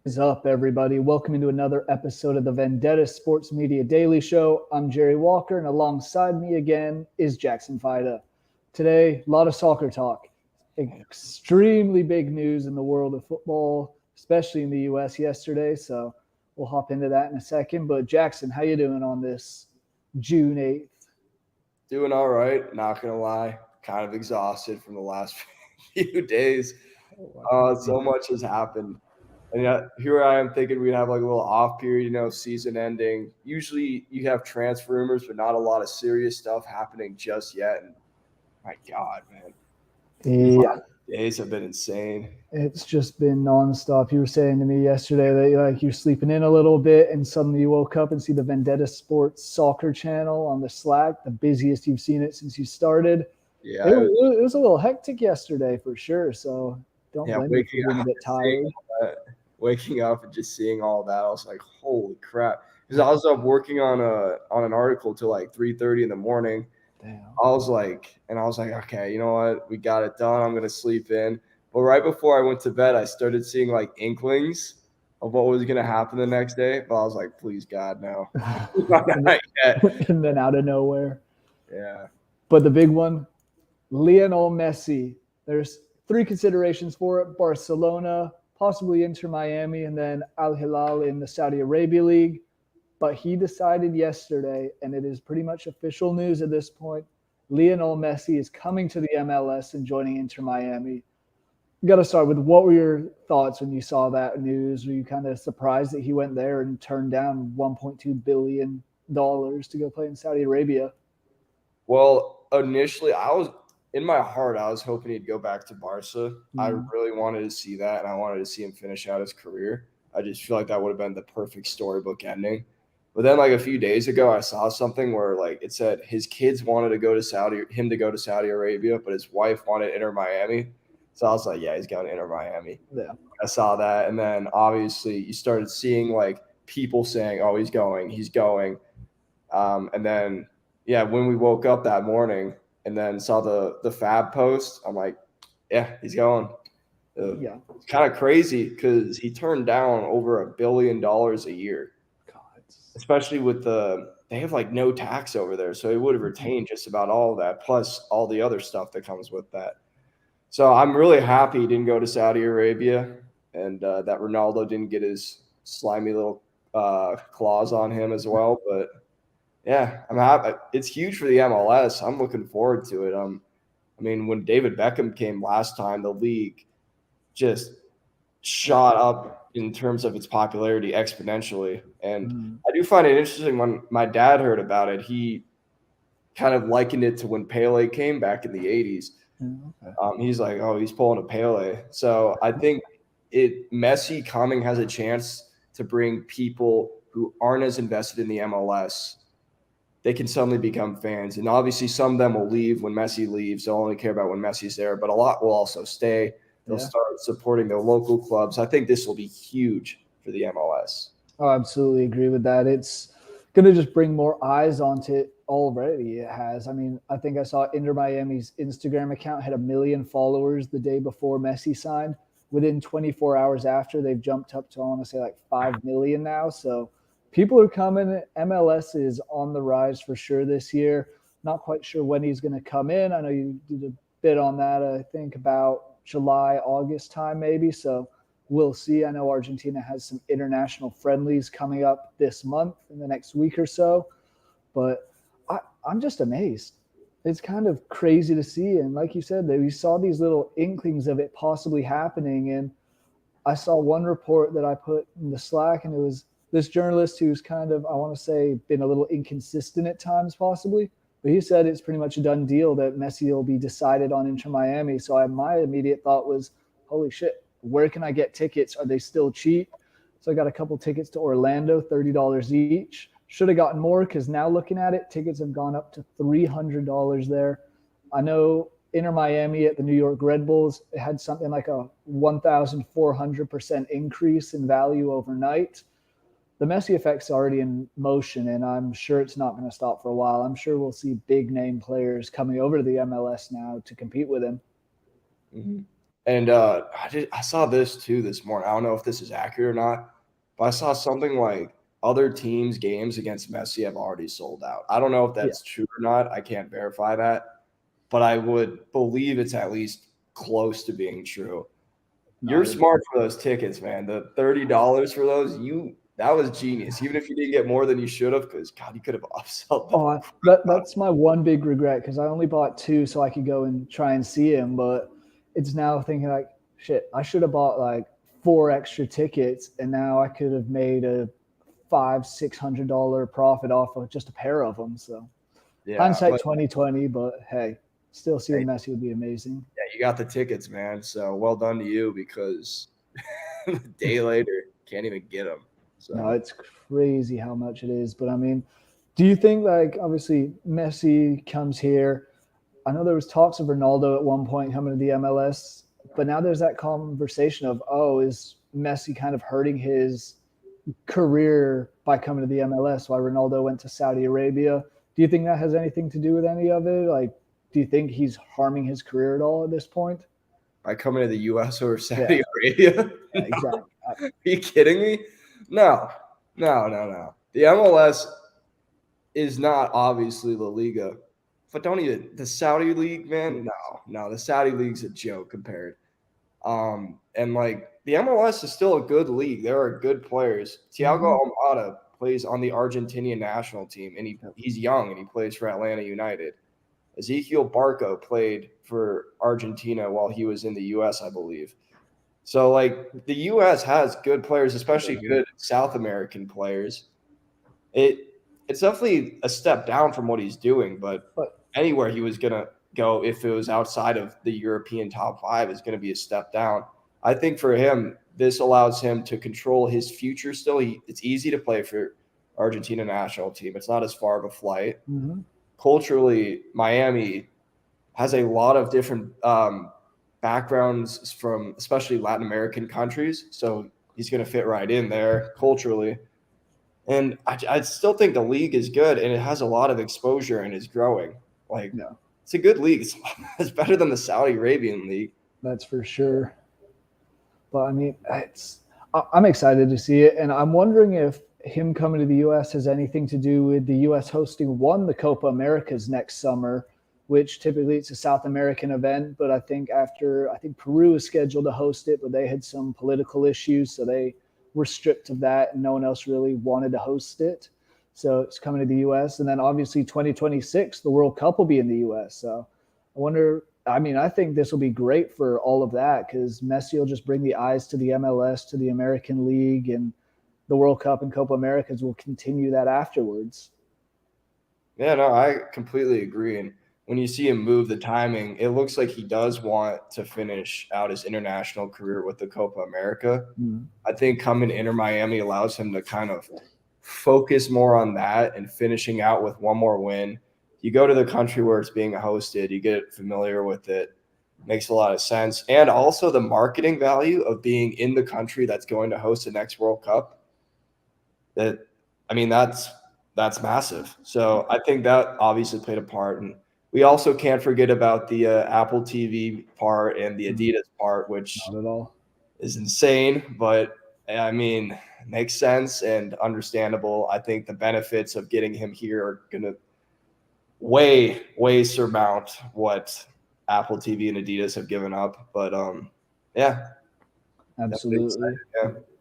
Is up, everybody? Welcome into another episode of the Vendetta Sports Media Daily Show. I'm Jerry Walker, and alongside me again is Jackson Fyda. Today, a lot of soccer talk. Extremely big news in the world of football, especially in the U.S. yesterday. So we'll hop into that in a second. But Jackson, how you doing on this June 8th? Doing all right, not gonna lie. Kind of exhausted from the last few days. So much has happened. And yet here I am thinking we'd have like a little off period, season ending. Usually you have transfer rumors, but not a lot of serious stuff happening just yet. And my God, man. These Yeah, last days have been insane. it's just been nonstop. You were saying to me yesterday that you're sleeping in a little bit, and suddenly you woke up and see the Vendetta Sports Soccer channel on the Slack, the busiest you've seen it since you started. Yeah, It was a little hectic yesterday for sure. So don't yeah, blame me for being a bit tired. waking up and just seeing all that, I was like, holy crap. Because I was up working on an article till like 3:30 in the morning. Damn. I was like, okay, you know what? We got it done. I'm gonna sleep in. But right before I went to bed, I started seeing like inklings of what was gonna happen the next day. But I was like, please God, no. Not yet. And then out of nowhere. Yeah. But the big one, Lionel Messi. There's three considerations for it: Barcelona, possibly Inter Miami, and then Al Hilal in the Saudi Arabia League. But he decided yesterday, and it is pretty much official news at this point, Lionel Messi is coming to the MLS and joining Inter Miami. You got to start with, what were your thoughts when you saw that news? Were you kind of surprised that he went there and turned down $1.2 billion to go play in Saudi Arabia? Well, initially, in my heart, I was hoping he'd go back to Barca. I really wanted to see that, and I wanted to see him finish out his career. I just feel like that would have been the perfect storybook ending. But then, like a few days ago, I saw something where like it said his kids wanted to go to Saudi Arabia, but his wife wanted Inter Miami. So I was like, yeah, he's going to Inter Miami. Yeah. I saw that, and then obviously you started seeing like people saying, "Oh, he's going, he's going," and then yeah, when we woke up that morning and then saw the Fab post, I'm like, yeah, he's going. Yeah. It's kind of crazy because he turned down over $1 billion a year, God. especially with they have like no tax over there, so he would have retained just about all of that plus all the other stuff that comes with that. So I'm really happy he didn't go to Saudi Arabia, and that Ronaldo didn't get his slimy little claws on him as well. But yeah, I'm happy. It's huge for the MLS. I'm looking forward to it. I mean, when David Beckham came last time, the league just shot up in terms of its popularity exponentially. And I do find it interesting when my dad heard about it, he kind of likened it to when Pele came back in the 80s. He's like, oh, he's pulling a Pele. So I think Messi coming has a chance to bring people who aren't as invested in the MLS. They can suddenly become fans. And obviously some of them will leave when Messi leaves. They'll only care about when Messi's there, but a lot will also stay. They'll start supporting their local clubs. I think this will be huge for the MLS. Oh, I absolutely agree with that. It's going to just bring more eyes onto it already. It has. I mean, I think I saw Inter Miami's Instagram account had 1 million followers the day before Messi signed. Within 24 hours after, they've jumped up to, I want to say, like 5 million now. So people are coming. MLS is on the rise for sure this year. Not quite sure when he's going to come in. I know you did a bit on that, I think, about July, August time maybe. So we'll see. I know Argentina has some international friendlies coming up this month in the next week or so. But I'm just amazed. It's kind of crazy to see. And like you said, we saw these little inklings of it possibly happening. And I saw one report that I put in the Slack, and it was this journalist who's kind of, I want to say, been a little inconsistent at times possibly. But he said it's pretty much a done deal that Messi will be decided on Inter Miami. So my immediate thought was, holy shit, where can I get tickets? Are they still cheap? So I got a couple tickets to Orlando, $30 each. Should have gotten more because now looking at it, tickets have gone up to $300 there. I know Inter Miami at the New York Red Bulls, it had something like a 1,400% increase in value overnight. The Messi effect's already in motion, and I'm sure it's not going to stop for a while. I'm sure we'll see big name players coming over to the MLS now to compete with him. Mm-hmm. And I saw this too this morning. I don't know if this is accurate or not, but I saw something like other teams' games against Messi have already sold out. I don't know if Yeah, that's true or not. I can't verify that, but I would believe it's at least close to being true. no, You're smart for those tickets, man. The $30 for those, that was genius. Even if you didn't get more than you should have, because God, you could have upsold the that's my one big regret because I only bought two so I could go and try and see him. But it's now thinking like, shit, I should have bought like four extra tickets, and now I could have made a $500-600 profit off of just a pair of them. So Yeah, hindsight but 2020, but hey, still seeing hey, Messi would be amazing. yeah, you got the tickets, man. So well done to you because a day later can't even get them. No, So it's crazy how much it is. But I mean, do you think like obviously Messi comes here? I know there was talks of Ronaldo at one point coming to the MLS, but now there's that conversation of, oh, is Messi kind of hurting his career by coming to the MLS? Why Ronaldo went to Saudi Arabia? Do you think that has anything to do with any of it? Like, do you think he's harming his career at all at this point? by coming to the U.S. or Yeah, Saudi Arabia, yeah, exactly. are you kidding me? No, no, no, no. The MLS is not obviously La Liga, but don't even the Saudi league, man. No, no, the Saudi league's a joke compared. And like the MLS is still a good league. There are good players. Mm-hmm. Thiago Almada plays on the Argentinian national team, and he's young and he plays for Atlanta United. Ezekiel Barco played for Argentina while he was in the U.S., I believe. So like the U.S. has good players, especially good South American players. It it's definitely a step down from what he's doing, but But anywhere he was gonna go if it was outside of the European top five is gonna be a step down. I think for him, this allows him to control his future still. It's easy to play for Argentina national team. It's not as far of a flight. mm-hmm. Culturally, Miami has a lot of different backgrounds from especially Latin American countries. So he's going to fit right in there culturally. And I still think the league is good and it has a lot of exposure and is growing. Like, no, it's a good league. It's better than the Saudi Arabian league. that's for sure. But I mean, I'm excited to see it, and I'm wondering if him coming to the U.S. has anything to do with the U.S. hosting the Copa Americas next summer, which typically it's a South American event. But I think Peru is scheduled to host it, but they had some political issues, so they were stripped of that, and no one else really wanted to host it. So it's coming to the U.S. And then obviously 2026, the World Cup will be in the U.S. So I wonder. I mean, I think this will be great for all of that because Messi will just bring the eyes to the MLS, to the American League, and the World Cup and Copa Americas will continue that afterwards. Yeah, no, I completely agree. And when you see him move the timing, it looks like he does want to finish out his international career with the Copa America. Mm. I think coming to Inter Miami allows him to kind of focus more on that and finishing out with one more win. You go to the country where it's being hosted, you get familiar with it, makes a lot of sense. And also the marketing value of being in the country that's going to host the next World Cup. That I mean, that's massive. So I think that obviously played a part. And we also can't forget about the Apple TV part and the Mm. Adidas part, which Not at all. is insane, but I mean, makes sense and understandable. I think the benefits of getting him here are going to way surmount what Apple TV and Adidas have given up. But yeah, definitely Absolutely.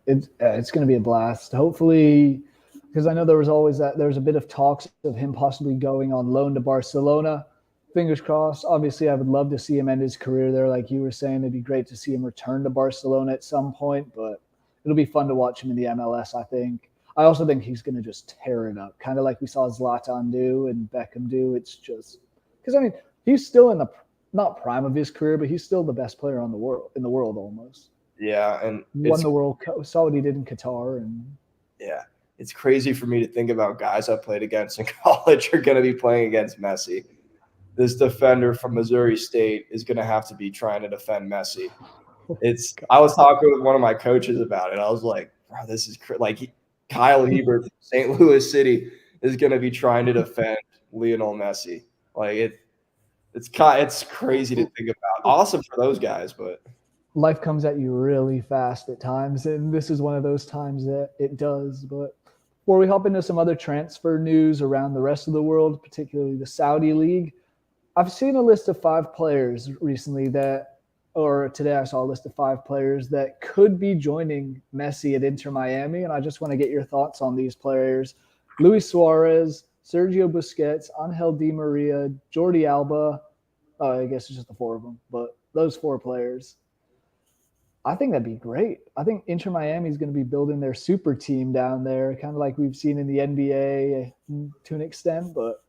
excited. It's going to be a blast. Hopefully, because I know there was always that there's a bit of talks of him possibly going on loan to Barcelona. Fingers crossed. Obviously, I would love to see him end his career there. Like you were saying, it'd be great to see him return to Barcelona at some point, but it'll be fun to watch him in the MLS, I think. I also think he's going to just tear it up, kind of like we saw Zlatan do and Beckham do. It's just because, I mean, he's still in the not prime of his career, but he's still the best player in the world almost. Yeah, and He won the World Cup. Saw what he did in Qatar, and yeah, it's crazy for me to think about guys I played against in college are going to be playing against Messi. This defender from Missouri State is going to have to be trying to defend Messi. I was talking with one of my coaches about it. I was like, bro, this is Kyle Hebert from St. Louis City is going to be trying to defend Lionel Messi. Like it's crazy to think about. Awesome for those guys, but life comes at you really fast at times, and this is one of those times that it does. But before we hop into some other transfer news around the rest of the world, particularly the Saudi League, I've seen a list of 5 players recently that, or today I saw a list of 5 players that could be joining Messi at Inter Miami, and I just want to get your thoughts on these players: Luis Suarez, Sergio Busquets, Angel Di Maria, Jordi Alba. I guess it's just the 4 of them, but those 4 players. I think that'd be great. I think Inter Miami is going to be building their super team down there, kind of like we've seen in the NBA to an extent. But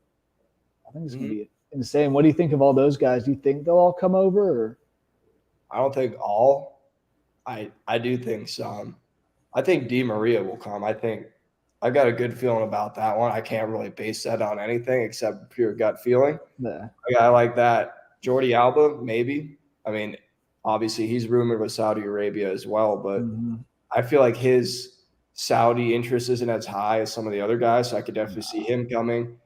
I think it's going to be insane. What do you think of all those guys? Do you think they'll all come over? Or? I don't think all. I do think some. I think Di Maria will come. I think I've got a good feeling about that one. I can't really base that on anything except pure gut feeling. Yeah. A guy like that, Jordi Alba, maybe. I mean, obviously he's rumored with Saudi Arabia as well, but I feel like his Saudi interest isn't as high as some of the other guys, so I could definitely see him coming.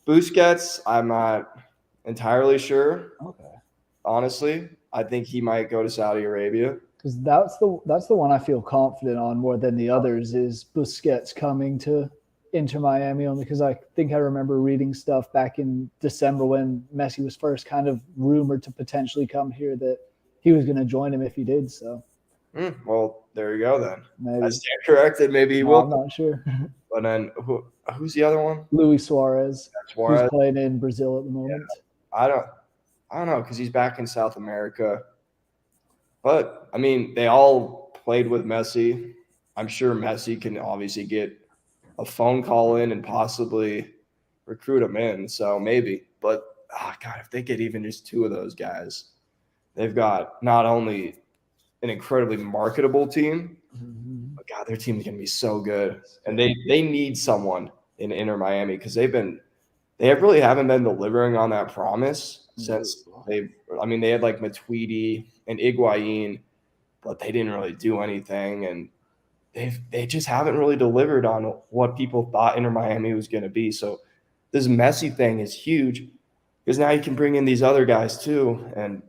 Busquets, I'm not entirely sure. Okay. Honestly, I think he might go to Saudi Arabia. Because that's the one I feel confident on more than the others is Busquets coming to Inter Miami, only because I think I remember reading stuff back in December when Messi was first kind of rumored to potentially come here that he was going to join him if he did. So, well, there you go then. maybe. I stand corrected. Maybe he will. I'm not sure. But then who's the other one? Luis Suarez, Suarez. who's playing in Brazil at the moment. Yeah. I don't know because he's back in South America. But, I mean, they all played with Messi. I'm sure Messi can obviously get a phone call in and possibly recruit him in. So maybe. But, God, if they get even just 2 of those guys, they've got not only an incredibly marketable team, but, God, their team is going to be so good. And they need someone in Inter Miami because they really haven't been delivering on that promise since they had like Matuidi and Higuain, but they didn't really do anything, and they just haven't really delivered on what people thought Inter Miami was going to be. So this Messi thing is huge because now you can bring in these other guys too, and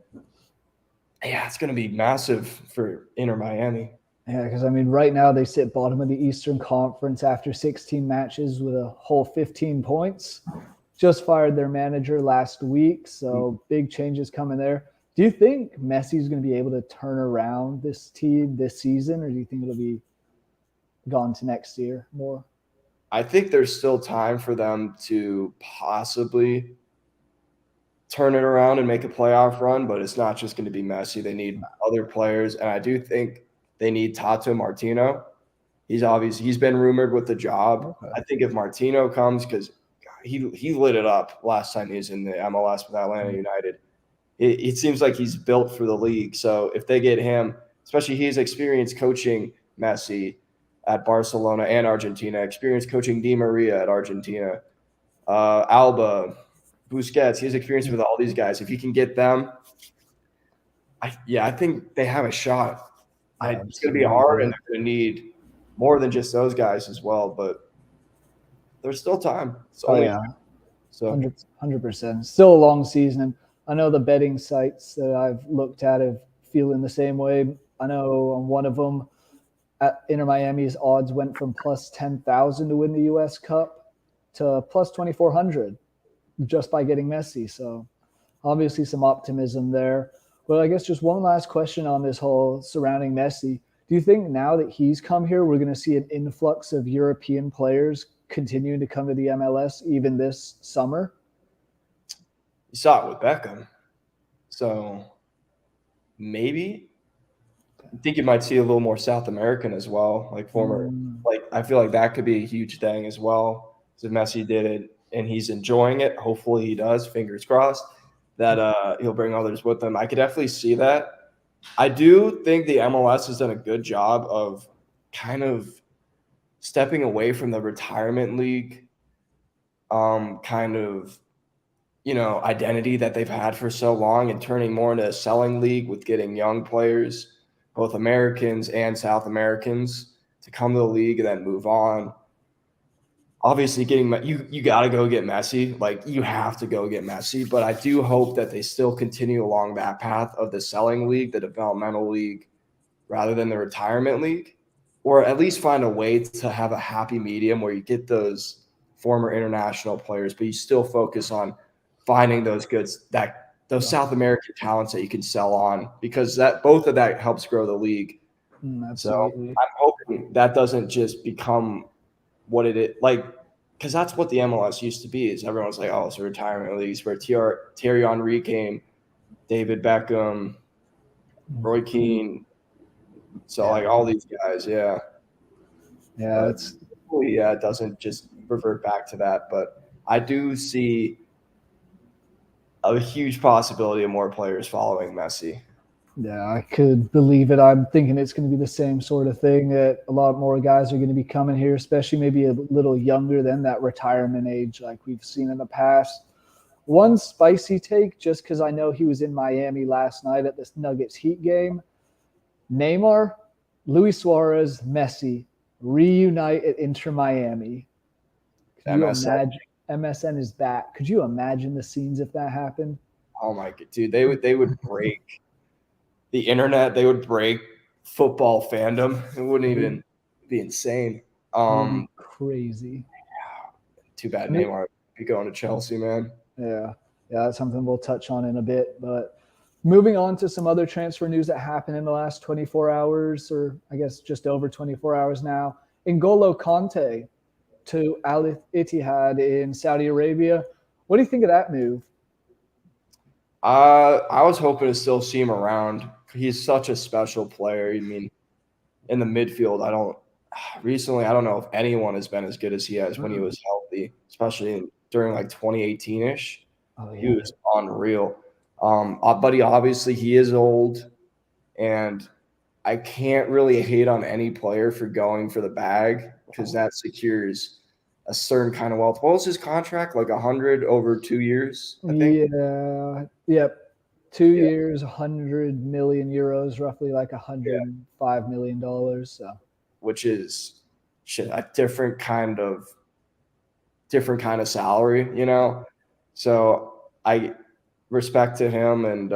yeah, it's going to be massive for Inter Miami. Yeah, because I mean, right now they sit bottom of the Eastern Conference after 16 matches with a whole 15 points. Just fired their manager last week, so big changes coming there. Do you think Messi's going to be able to turn around this team this season, or do you think it'll be gone to next year more? I think there's still time for them to possibly turn it around and make a playoff run, but it's not just going to be Messi. They need other players, and I do think they need Tata Martino. He's been rumored with the job. Okay. I think if Martino comes, because he lit it up last time he was in the MLS with Atlanta United. It seems like he's built for the league. So if they get him, especially he's experienced coaching Messi at Barcelona and Argentina, experienced coaching Di Maria at Argentina, Alba, Busquets, he has experience with all these guys. If he can get them, I think they have a shot. It's going to be hard, and they're going to need more than just those guys as well. But there's still time. So 100%. Still a long season. And I know the betting sites that I've looked at have feeling the same way. I know on one of them, at Inter Miami's odds went from plus 10,000 to win the U.S. Cup to plus 2,400 just by getting Messi. So obviously some optimism there. But I guess just one last question on this whole surrounding Messi. Do you think now that he's come here, we're going to see an influx of European players continuing to come to the MLS even this summer? You saw it with Beckham. So maybe. I think you might see a little more South American as well, I feel like that could be a huge thing as well. So Messi did it and he's enjoying it. Hopefully he does, fingers crossed, that he'll bring others with him. I could definitely see that. I do think the MLS has done a good job of kind of stepping away from the retirement league identity that they've had for so long and turning more into a selling league with getting young players, both Americans and South Americans, to come to the league and then move on. obviously getting you got to go get Messi. Like you have to go get Messi. But I do hope that they still continue along that path of the selling league, the developmental league, rather than the retirement league, or at least find a way to have a happy medium where you get those former international players, but you still focus on finding those those South American talents that you can sell on, because that both of that helps grow the league. So Absolutely. I'm hoping that doesn't just become what it is, like, because that's what the MLS used to be. Is everyone's like, oh, it's a retirement leagues where Thierry Henry came, David Beckham, Roy Keane, so like all these guys, yeah. Yeah, But it's hopefully, yeah, it doesn't just revert back to that. But I do see a huge possibility of more players following Messi. yeah, I could believe it. I'm thinking it's going to be the same sort of thing that a lot more guys are going to be coming here, especially maybe a little younger than that retirement age like we've seen in the past. One spicy take, just because I know he was in Miami last night at this Nuggets Heat game. Neymar, Luis Suarez, Messi reunite at Inter Miami. Could you MSN, imagine? MSN is back. Could you imagine the scenes if that happened? oh my god, dude, they would break the internet. They would break football fandom. It wouldn't even be insane. It would be crazy. Too bad And it, Neymar be going to Chelsea, man. yeah, yeah, that's something we'll touch on in a bit. But moving on to some other transfer news that happened in the last 24 hours, or I guess just over 24 hours now. N'Golo Kante to Al Ittihad in Saudi Arabia. What do you think of that move? I was hoping to still see him around. He's such a special player. I mean, in the midfield, I don't know if anyone has been as good as he has when he was healthy, especially during like 2018-ish. Oh He yeah, was unreal. But he is old, and I can't really hate on any player for going for the bag because that secures a certain kind of wealth. What was his contract? Like 100 over 2 years, I think. yeah, yep. 2 Yeah, years, 100 million euros, roughly like yeah. $105 million. So Which is shit, a different kind of salary, you know. So I respect to him, and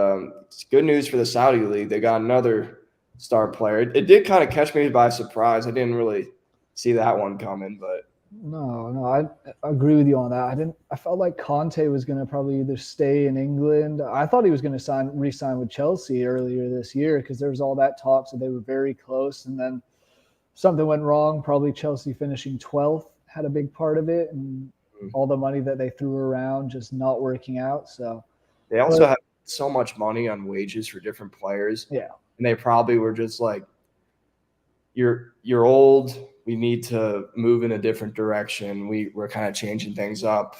it's good news for the Saudi league. They got another star player. It did kind of catch me by surprise. I didn't really see that one coming, but no, I agree with you on that. I felt like Conte was going to probably either stay in England. I thought he was going to re-sign with Chelsea earlier this year because there was all that talk, so they were very close, and then something went wrong. Probably Chelsea finishing 12th had a big part of it, and all the money that they threw around just not working out. So, they also but have so much money on wages for different players, yeah, and they probably were just like, you're old. We need to move in a different direction. We're kind of changing things up.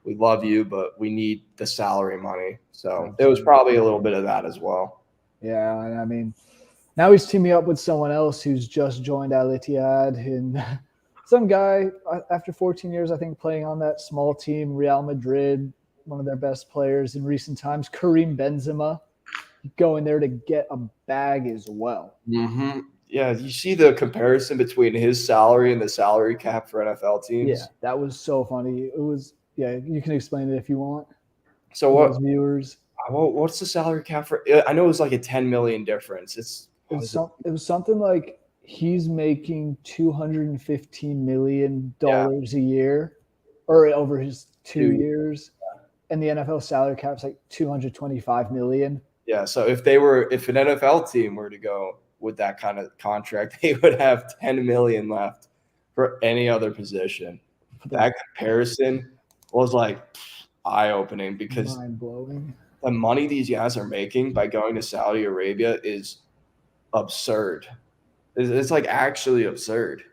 We love you, but we need the salary money. So it was probably a little bit of that as well. yeah, and I mean, now he's teaming up with someone else who's just joined Al Ittihad, and some guy after 14 years, I think, playing on that small team, Real Madrid, one of their best players in recent times, Karim Benzema, going there to get a bag as well. Mm-hmm. Yeah, you see the comparison between his salary and the salary cap for NFL Yeah, teams. that was so funny. It was, yeah, you can explain it if you want So for those viewers. what's the salary cap for? I know it was like a 10 million difference. It's It what was is it? it was something like he's making $215 million Yeah, a year, or over his 2. 2 years, and the NFL salary cap is like 225 million. Yeah, so if an NFL team were to go with that kind of contract, they would have 10 million left for any other position. That comparison was like eye-opening because Mind blowing. the money these guys are making by going to Saudi Arabia is absurd. It's like actually absurd.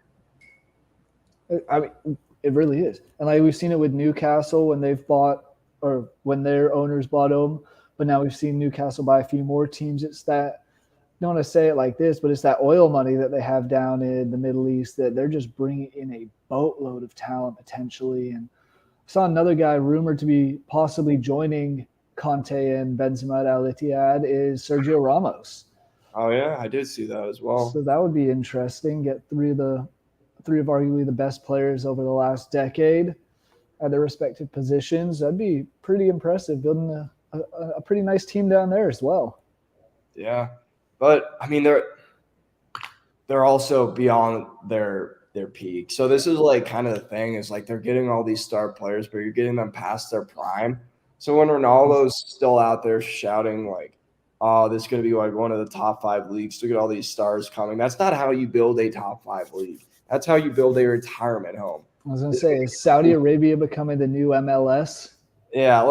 I mean, it really is. And like we've seen it with Newcastle when they've bought, or when their owners bought them. But now we've seen Newcastle buy a few more teams. It's that, I don't want to say it like this, but it's that oil money that they have down in the Middle East that they're just bringing in a boatload of talent potentially. And I saw another guy rumored to be possibly joining Conte and Benzema at Al Ittihad is Sergio Ramos. Oh yeah, I did see that as well. So that would be interesting. Get three of arguably the best players over the last decade at their respective positions. That'd be pretty impressive, building a pretty nice team down there as well. Yeah, but I mean they're also beyond their peak. So this is like kind of the thing is like they're getting all these star players, but you're getting them past their prime. So when Ronaldo's still out there shouting like, "Oh, this is going to be like one of the top 5 leagues. Look at all these stars coming." That's not how you build a top 5 league. That's how you build a retirement home. I was going to say, is Saudi Arabia becoming the new MLS? Yeah,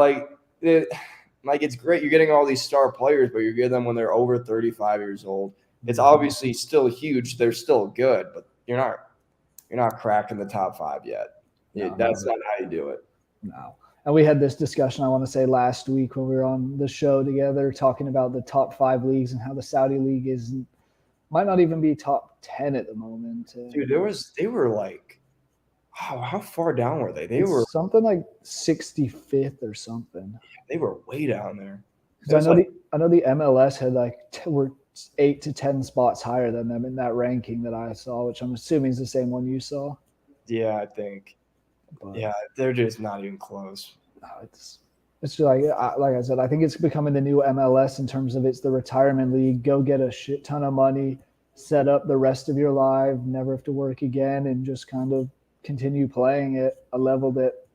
it's great. You're getting all these star players, but you're getting them when they're over 35 years old. It's obviously still huge. They're still good, but you're not cracking the top 5 yet. That's not how you do it. No. And we had this discussion, I want to say, last week when we were on the show together talking about the top 5 leagues and how the Saudi league might not even be top 10 at the moment. Dude, they were like, how far down were they? They were something like 65th or something. They were way down there. I know the MLS had were 8 to 10 spots higher than them in that ranking that I saw, which I'm assuming is the same one you saw. Yeah, I think. But, yeah, they're just not even close. No, it's just like I said, I think it's becoming the new MLS in terms of it's the retirement league. Go get a shit ton of money, set up the rest of your life, never have to work again, and just kind of continue playing at a level that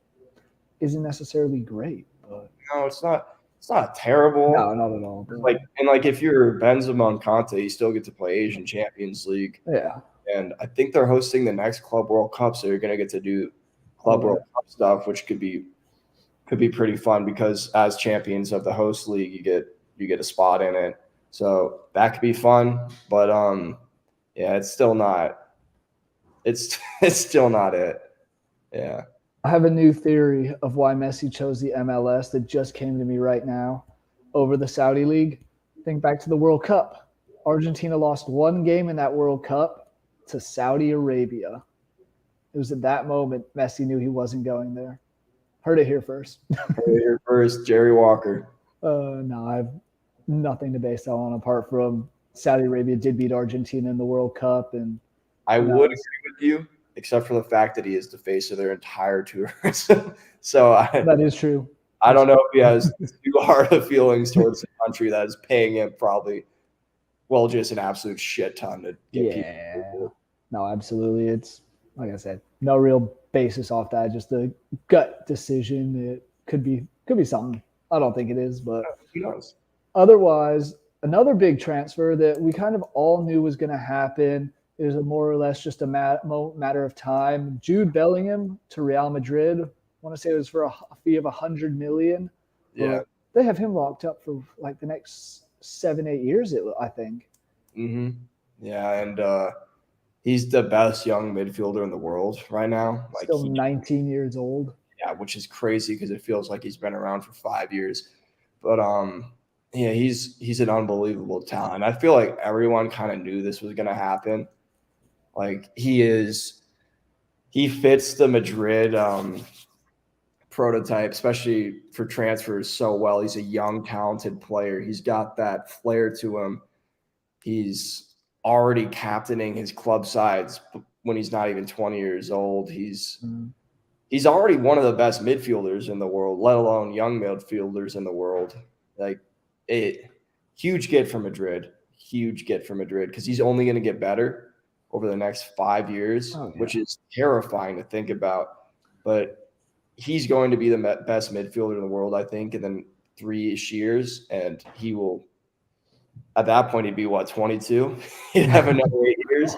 isn't necessarily great. But no, it's not terrible. No, not at all. But if you're Benzema and Conte, you still get to play Asian Champions League. Yeah. And I think they're hosting the next Club World Cup, so you're gonna get to do Club World Cup stuff, which could be pretty fun because as champions of the host league, you get a spot in it. So that could be fun. But yeah, it's still not it. Yeah. I have a new theory of why Messi chose the MLS that just came to me right now over the Saudi League. Think back to the World Cup. Argentina lost 1 game in that World Cup to Saudi Arabia. It was at that moment Messi knew he wasn't going there. Heard it here first. Jerry Walker. No, I have nothing to base that on apart from Saudi Arabia did beat Argentina in the World Cup. And I would agree with you, except for the fact that he is the face of their entire tourism. That is true. I don't know if he has too hard of feelings towards the country that is paying him probably, just an absolute shit ton to get people. No, absolutely. It's like I said, no real basis off that. Just a gut decision. It could be something. I don't think it is, but who knows? Otherwise, another big transfer that we kind of all knew was going to happen. It was more or less just a matter of time. Jude Bellingham to Real Madrid. I want to say it was for a fee of $100 million. Yeah, they have him locked up for like the next 7-8 years. I think. Mm-hmm. Yeah, and he's the best young midfielder in the world right now. Still 19 years old. Yeah, which is crazy because it feels like he's been around for 5 years. But yeah, he's an unbelievable talent. I feel like everyone kind of knew this was going to happen. Like he fits the Madrid prototype, especially for transfers, so well. He's a young, talented player. He's got that flair to him. He's already captaining his club sides when he's not even 20 years old. He's already one of the best midfielders in the world, let alone young midfielders in the world. Like huge get for Madrid because he's only going to get better over the next 5 years, which is terrifying to think about. But he's going to be the best midfielder in the world, I think, in the 3-ish years. And he will, at that point, he'd be, 22? He'd have another 8 years.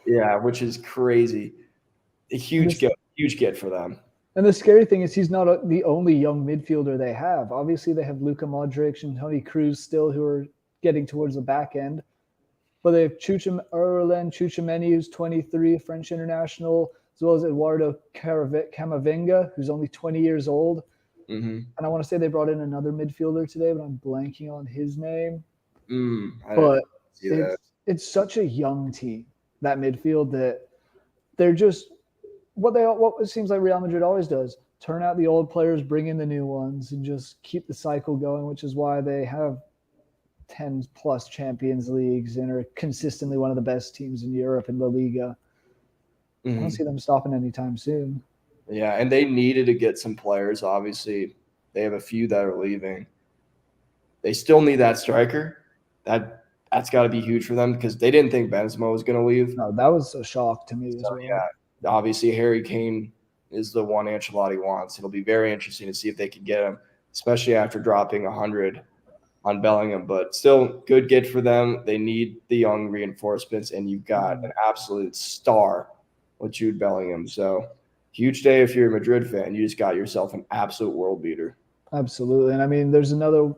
Yeah, which is crazy. A huge get for them. And the scary thing is he's not the only young midfielder they have. Obviously, they have Luka Modric and Toni Kroos still who are getting towards the back end. But they have Erlen Tchouameni, who's 23, French international, as well as Eduardo Camavinga, who's only 20 years old. Mm-hmm. And I want to say they brought in another midfielder today, but I'm blanking on his name. But it's such a young team, that midfield, that they're just what it seems like Real Madrid always does: turn out the old players, bring in the new ones, and just keep the cycle going. Which is why they have 10 plus Champions Leagues and are consistently one of the best teams in Europe in La Liga. I don't see them stopping anytime soon. Yeah, and they needed to get some players. Obviously, they have a few that are leaving. They still need that striker. That's got to be huge for them because they didn't think Benzema was going to leave. No, that was a shock to me as So well. yeah, obviously Harry Kane is the one Ancelotti wants. It'll be very interesting to see if they can get him, especially after dropping 100 on Bellingham. But still, good get for them. They need the young reinforcements, and you've got an absolute star with Jude Bellingham. So huge day if you're a Madrid fan. You just got yourself an absolute world beater. Absolutely, and I mean, there's another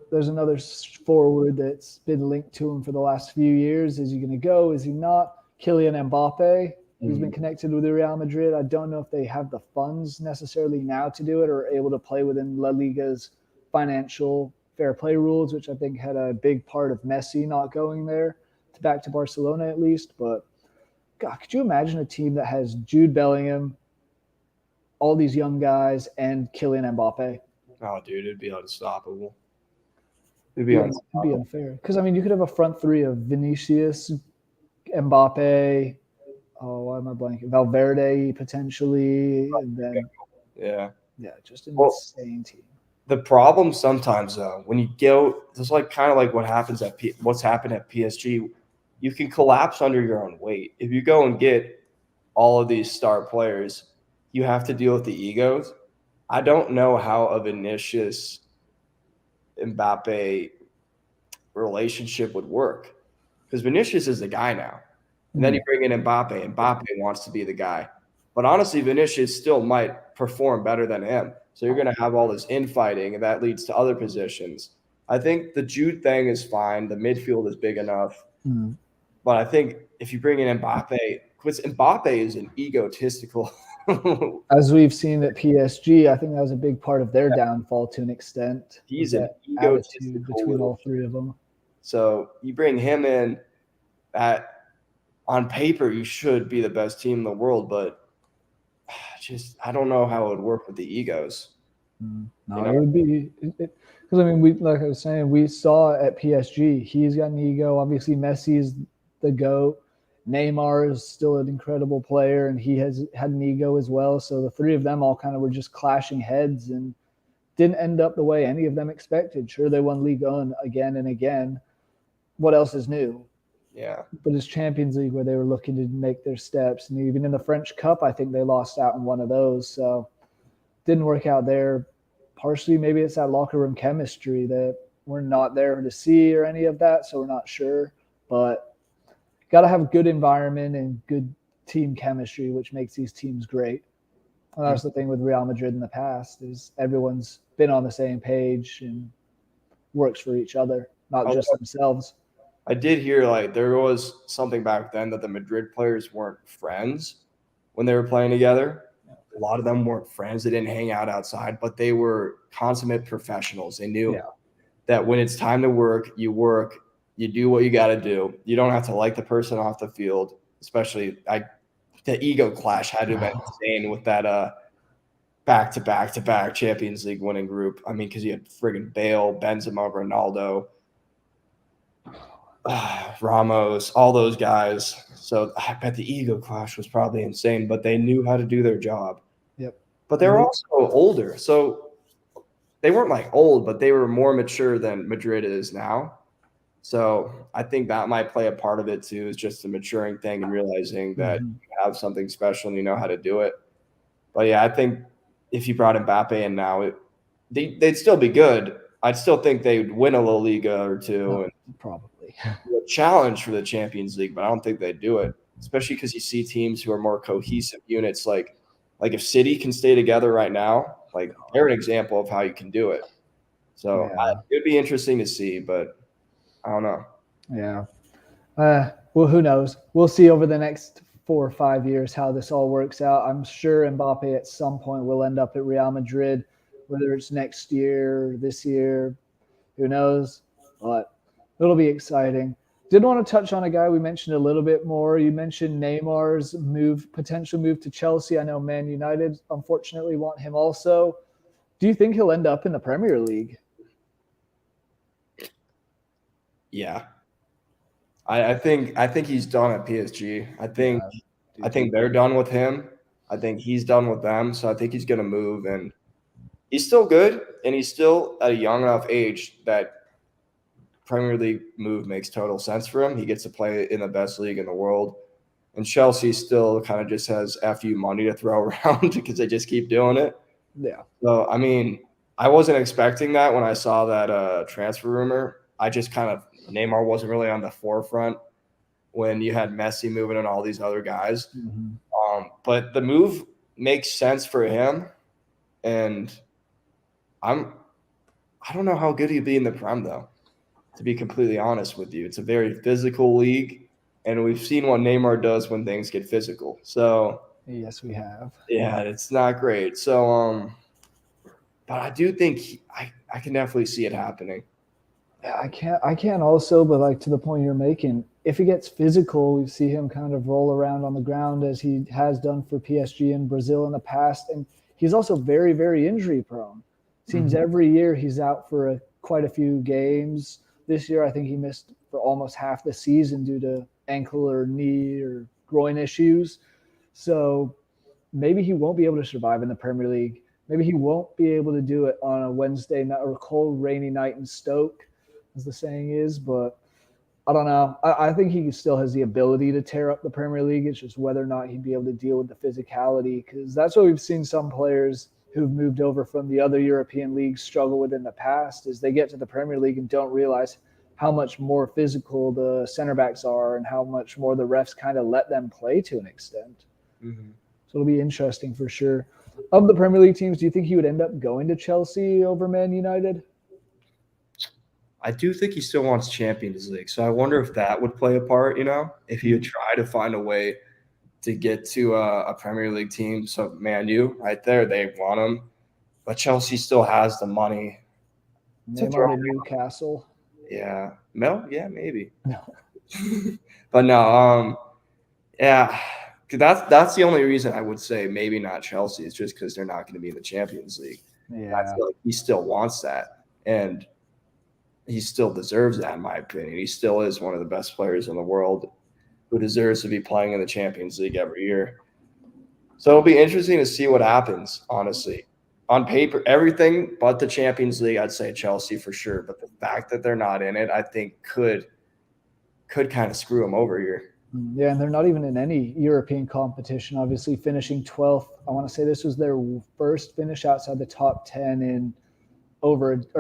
forward that's been linked to him for the last few years. Is he going to go? Is he not? Kylian Mbappe, who's been connected with Real Madrid. I don't know if they have the funds necessarily now to do it or able to play within La Liga's financial fair play rules, which I think had a big part of Messi not going there back to Barcelona at least. But God, could you imagine a team that has Jude Bellingham, all these young guys, and Kylian Mbappe? Oh, dude, it'd be unstoppable. It'd be unfair. Because, I mean, you could have a front three of Vinicius, Mbappe, why am I blanking? Valverde, potentially. And then, yeah, just an insane team. The problem sometimes, though, when you go, it's like kind of like what's happened at PSG. You can collapse under your own weight. If you go and get all of these star players, you have to deal with the egos. I don't know how a Vinicius Mbappe relationship would work because Vinicius is the guy now. And then you bring in Mbappe. Mbappe wants to be the guy. But honestly, Vinicius still might perform better than him. So you're going to have all this infighting, and that leads to other positions. I think the Jude thing is fine. The midfield is big enough. But I think if you bring in Mbappe, because Mbappe is an egotistical. As we've seen at PSG, I think that was a big part of their downfall to an extent. He's an egotistical between all three of them. So you bring him in, that on paper you should be the best team in the world, but I don't know how it would work with the egos. No, it would be because I mean, like I was saying, we saw at PSG, he's got an ego. Obviously, Messi is the GOAT. Neymar is still an incredible player, and he has had an ego as well. So the three of them all kind of were just clashing heads and didn't end up the way any of them expected. Sure, they won Ligue 1 again and again. What else is new? Yeah. But it's Champions League where they were looking to make their steps. And even in the French Cup, I think they lost out in one of those. So didn't work out there. Partially, maybe it's that locker room chemistry that we're not there to see or any of that. So we're not sure. But got to have a good environment and good team chemistry, which makes these teams great. And that's the thing with Real Madrid in the past is everyone's been on the same page and works for each other, not just themselves. I did hear like there was something back then that the Madrid players weren't friends when they were playing together. A lot of them weren't friends. They didn't hang out outside, but they were consummate professionals. They knew that when it's time to work, you do what you got to do. You don't have to like the person off the field, especially the ego clash had to have been insane with that back-to-back Champions League winning group. I mean, because you had friggin' Bale, Benzema, Ronaldo, Ramos, all those guys. So I bet the ego clash was probably insane, but they knew how to do their job. Yep. But they were also older. So they weren't like old, but they were more mature than Madrid is now. So I think that might play a part of it too, is just the maturing thing and realizing that you have something special and you know how to do it. But yeah, I think if you brought Mbappe in now, they'd still be good. I'd still think they'd win a La Liga or two. And probably. A challenge for the Champions League, but I don't think they'd do it, especially because you see teams who are more cohesive units. Like if City can stay together right now, like they're an example of how you can do it. So it'd be interesting to see, but I don't know. Yeah. Well, who knows? We'll see over the next 4 or 5 years how this all works out. I'm sure Mbappe at some point will end up at Real Madrid, whether it's next year, this year, who knows? But it'll be exciting. Did want to touch on a guy we mentioned a little bit more. You mentioned Neymar's potential move to Chelsea. I know Man United, unfortunately, want him also. Do you think he'll end up in the Premier League? Yeah. I think he's done at PSG. I think I think they're done with him. I think he's done with them. So I think he's going to move. And he's still good. And he's still at a young enough age that Premier League move makes total sense for him. He gets to play in the best league in the world. And Chelsea still kind of just has FU money to throw around because they just keep doing it. Yeah. So, I mean, I wasn't expecting that when I saw that transfer rumor. I just kind of – Neymar wasn't really on the forefront when you had Messi moving and all these other guys. Mm-hmm. But the move makes sense for him. And I don't know how good he'd be in the Prem, though, to be completely honest with you. It's a very physical league. And we've seen what Neymar does when things get physical. So yes, we have. Yeah, it's not great. So but I do think I can definitely see it happening. Yeah, I can't also, but like to the point you're making, if he gets physical, we see him kind of roll around on the ground as he has done for PSG and Brazil in the past. And he's also very, very injury prone. Seems every year he's out for quite a few games. This year, I think he missed for almost half the season due to ankle or knee or groin issues. So maybe he won't be able to survive in the Premier League. Maybe he won't be able to do it on a Wednesday night or a cold, rainy night in Stoke, as the saying is. But I don't know. I think he still has the ability to tear up the Premier League. It's just whether or not he'd be able to deal with the physicality, because that's what we've seen some players who've moved over from the other European leagues struggle with in the past, is they get to the Premier League and don't realize how much more physical the center backs are and how much more the refs kind of let them play to an extent. Mm-hmm. So it'll be interesting for sure. Of the Premier League teams, do you think he would end up going to Chelsea over Man United? I do think he still wants Champions League. So I wonder if that would play a part, if he would try to find a way to get to a Premier League team. So Man U, right there, they want him. But Chelsea still has the money to throw Neymar to Newcastle. Yeah. No? Yeah, maybe. No. But no, yeah. That's the only reason I would say maybe not Chelsea. It's just because they're not going to be in the Champions League. Yeah. I feel like he still wants that. And he still deserves that, in my opinion. He still is one of the best players in the world who deserves to be playing in the Champions League every year. So it'll be interesting to see what happens, honestly. On paper, everything but the Champions League, I'd say Chelsea for sure. But the fact that they're not in it, I think could kind of screw them over here. Yeah, and they're not even in any European competition, obviously finishing 12th. I want to say this was their first finish outside the top 10 in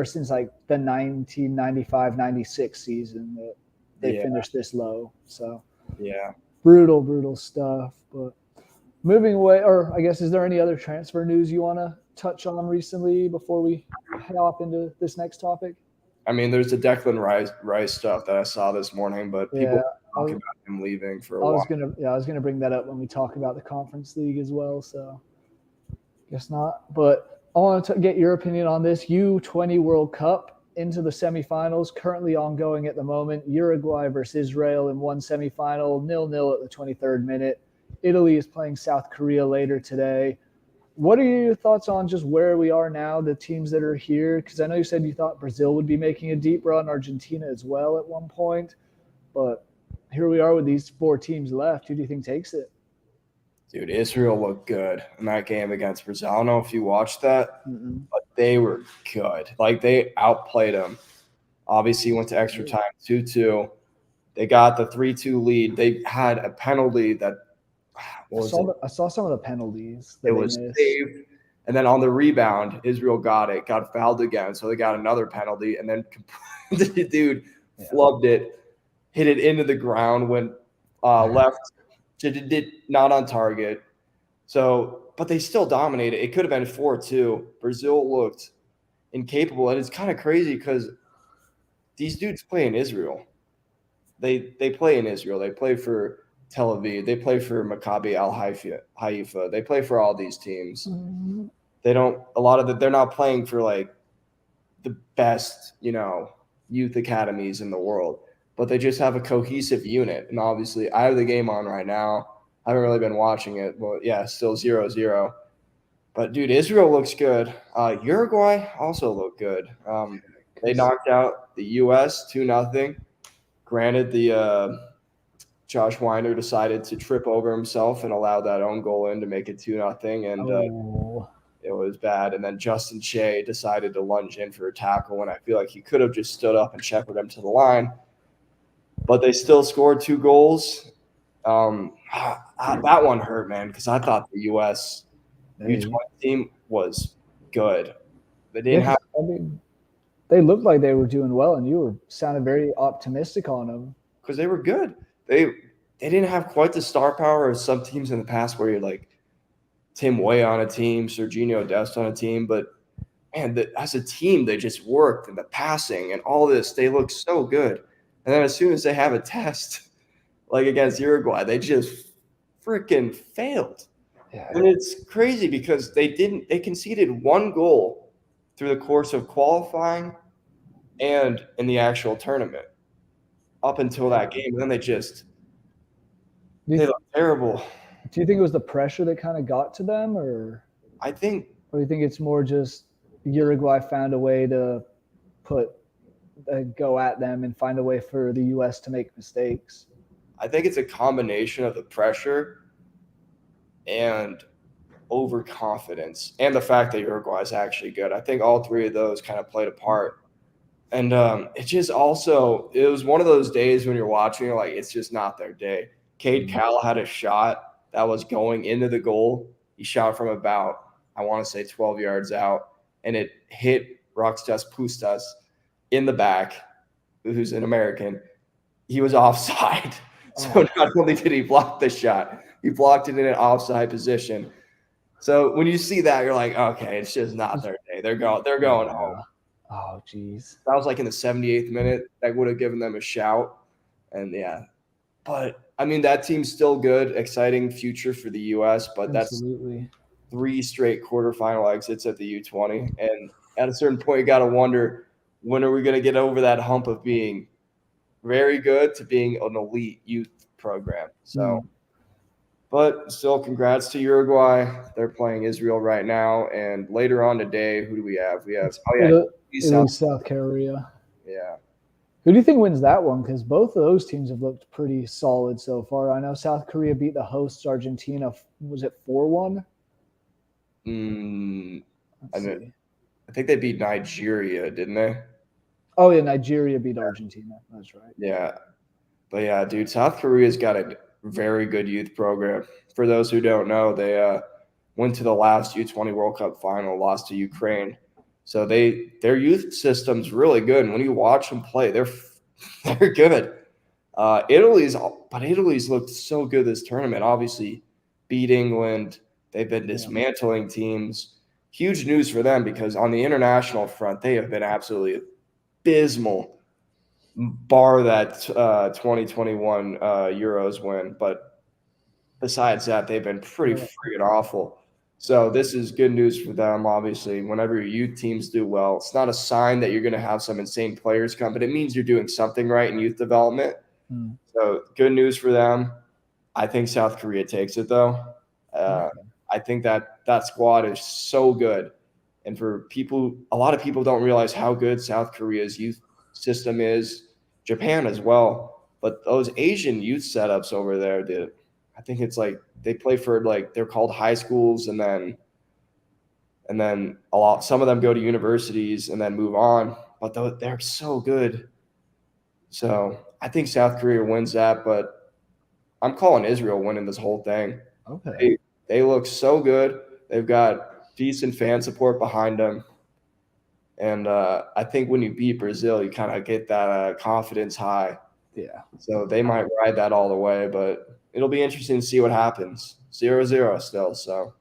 since like the 1995-96 season that they finished this low. So yeah, brutal stuff. But moving away, or I guess, is there any other transfer news you want to touch on recently before we hop into this next topic? I mean, there's the Declan Rice stuff that I saw this morning, but people talking about him leaving for a while. I was gonna bring that up when we talk about the Conference League as well. So guess not. But I want to get your opinion on this U20 World Cup into the semifinals, currently ongoing at the moment. Uruguay versus Israel in one semifinal, 0-0 at the 23rd minute. Italy is playing South Korea later today. What are your thoughts on just where we are now, the teams that are here? Because I know you said you thought Brazil would be making a deep run, Argentina as well at one point. But here we are with these four teams left. Who do you think takes it? Dude, Israel looked good in that game against Brazil. I don't know if you watched that, but they were good. Like, they outplayed them. Obviously, went to extra time, 2-2. They got the 3-2 lead. They had a penalty that – I saw some of the penalties. It was saved. And then on the rebound, Israel got fouled again. So they got another penalty. And then the dude flubbed it, hit it into the ground, went left, did not on target. So, but they still dominated. It could have been 4-2. Brazil looked incapable. And it's kind of crazy because these dudes play in Israel. They play in Israel. They play for Tel Aviv. They play for Maccabi Haifa. They play for all these teams. They don't – they're not playing for, like, the best, youth academies in the world. But they just have a cohesive unit. And obviously, I have the game on right now. I haven't really been watching it. But, yeah, still 0-0. But, dude, Israel looks good. Uruguay also looked good. They knocked out the U.S. 2-0. Granted, the Josh Weiner decided to trip over himself and allow that own goal in to make it 2-0, and it was bad. And then Justin Shea decided to lunge in for a tackle when I feel like he could have just stood up and shepherded him to the line. But they still scored 2 goals. That one hurt, man, because I thought the U.S. U20 team was good. They didn't have. I mean, they looked like they were doing well, and you were sounded very optimistic on them because they were good. They didn't have quite the star power of some teams in the past where you're like Tim Way on a team, Serginho Dest on a team, but man, as a team they just worked, and the passing and all this, they look so good. And then as soon as they have a test, like against Uruguay, they just freaking failed. Yeah. And it's crazy because they conceded 1 goal through the course of qualifying and in the actual tournament up until that game. And then they look terrible. Do you think it was the pressure that kind of got to them, or or do you think it's more just Uruguay found a way to go at them and find a way for the U.S. to make mistakes? I think it's a combination of the pressure and overconfidence and the fact that Uruguay is actually good. I think all 3 of those kind of played a part. And it was one of those days when you're watching, you're like, it's just not their day. Cade Cowell had a shot that was going into the goal. He shot from about, I want to say 12 yards out, and it hit Roxas Pustas in the back, who's an American. He was offside. So not only did he block the shot, he blocked it in an offside position. So when you see that, you're like, okay, it's just not their day. They're going home. Oh, geez. That was like in the 78th minute. That would have given them a shout. And yeah. But I mean, that team's still good, exciting future for the U.S., but Absolutely. That's 3 straight quarterfinal exits at the U20. And at a certain point, you got to wonder, when are we going to get over that hump of being very good to being an elite youth program? So, but still, congrats to Uruguay. They're playing Israel right now. And later on today, who do we have? We have South Korea. Yeah. Who do you think wins that one? Because both of those teams have looked pretty solid so far. I know South Korea beat the hosts Argentina. Was it 4-1? I think they beat Nigeria, didn't they? Oh, yeah, Nigeria beat Argentina. That's right. Yeah. But yeah, dude, South Korea's got a very good youth program. For those who don't know, they went to the last U20 World Cup final, lost to Ukraine. So their youth system's really good. And when you watch them play, they're good. Italy's looked so good this tournament. Obviously, beat England. They've been dismantling teams. Huge news for them because on the international front, they have been absolutely abysmal, bar that 2021 Euros win. But besides that, they've been pretty freaking awful. So this is good news for them, obviously. Whenever your youth teams do well, it's not a sign that you're going to have some insane players come, but it means you're doing something right in youth development. So good news for them. I think South Korea takes it, though. I think that squad is so good. And for people, a lot of people don't realize how good South Korea's youth system is. Japan as well. But those Asian youth setups over there, I think it's like they play for they're called high schools, and then some of them go to universities and then move on. But they're so good. So I think South Korea wins that, but I'm calling Israel winning this whole thing. Okay. They look so good. They've got decent fan support behind them. And I think when you beat Brazil, you kind of get that confidence high. Yeah. So they might ride that all the way, but it'll be interesting to see what happens. 0-0 still, so.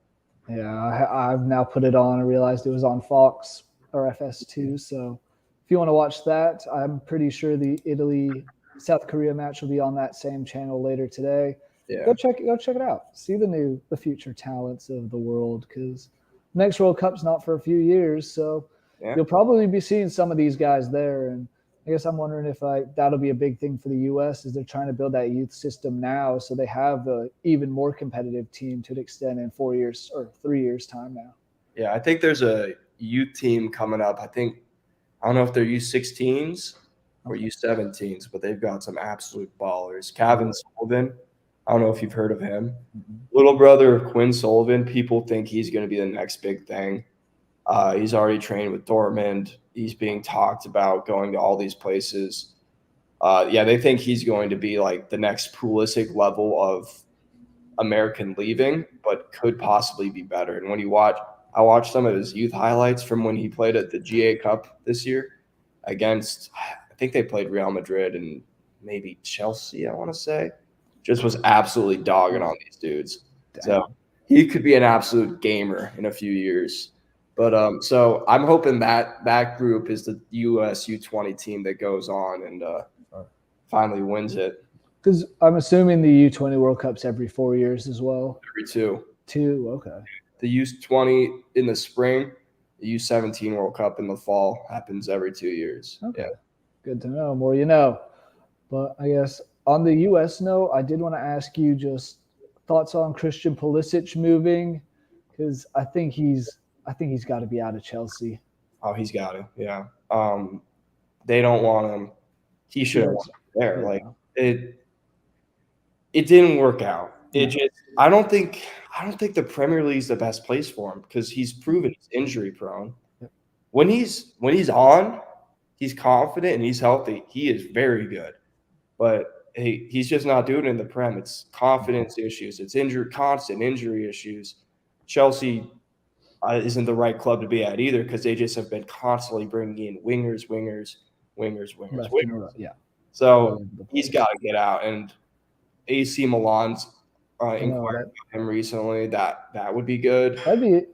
Yeah, I've now put it on. I realized it was on Fox or FS2. So if you want to watch that, I'm pretty sure the Italy-South Korea match will be on that same channel later today. Yeah. Go check it out. See the future talents of the world, because next World Cup's not for a few years. So you'll probably be seeing some of these guys there. And I guess I'm wondering if that'll be a big thing for the U.S. is they're trying to build that youth system now, so they have an even more competitive team to extend in 4 years or 3 years time now. Yeah, I think there's a youth team coming up. I don't know if they're U16s or Okay. U17s, but they've got some absolute ballers. Kevin Sullivan, I don't know if you've heard of him. Little brother of Quinn Sullivan. People think he's going to be the next big thing. He's already trained with Dortmund. He's being talked about going to all these places. Yeah, they think he's going to be like the next Pulisic level of American leaving, but could possibly be better. And when I watched some of his youth highlights from when he played at the GA Cup this year against, I think they played Real Madrid and maybe Chelsea, I want to say. Just was absolutely dogging on these dudes. Damn. So he could be an absolute gamer in a few years. But so I'm hoping that group is the US U20 team that goes on and finally wins it. Because I'm assuming the U20 World Cup's every 4 years as well. Every two. Okay. The U20 in the spring, the U17 World Cup in the fall happens every 2 years. Okay. Yeah. Good to know. More you know. But I guess on the U.S. note, I did want to ask you just thoughts on Christian Pulisic moving, because I think he's got to be out of Chelsea. Oh, he's got it. Yeah. They don't want him. He shouldn't want him there. Yeah. Like it didn't work out. I don't think the Premier League's the best place for him because he's proven he's injury prone. Yep. When he's on, he's confident and he's healthy. He is very good. But he's just not doing it in the Prem. It's confidence issues. It's constant injury issues. Chelsea isn't the right club to be at either because they just have been constantly bringing in wingers. Yeah. So he's got to get out. And AC Milan's inquired about him recently. That would be good. That'd be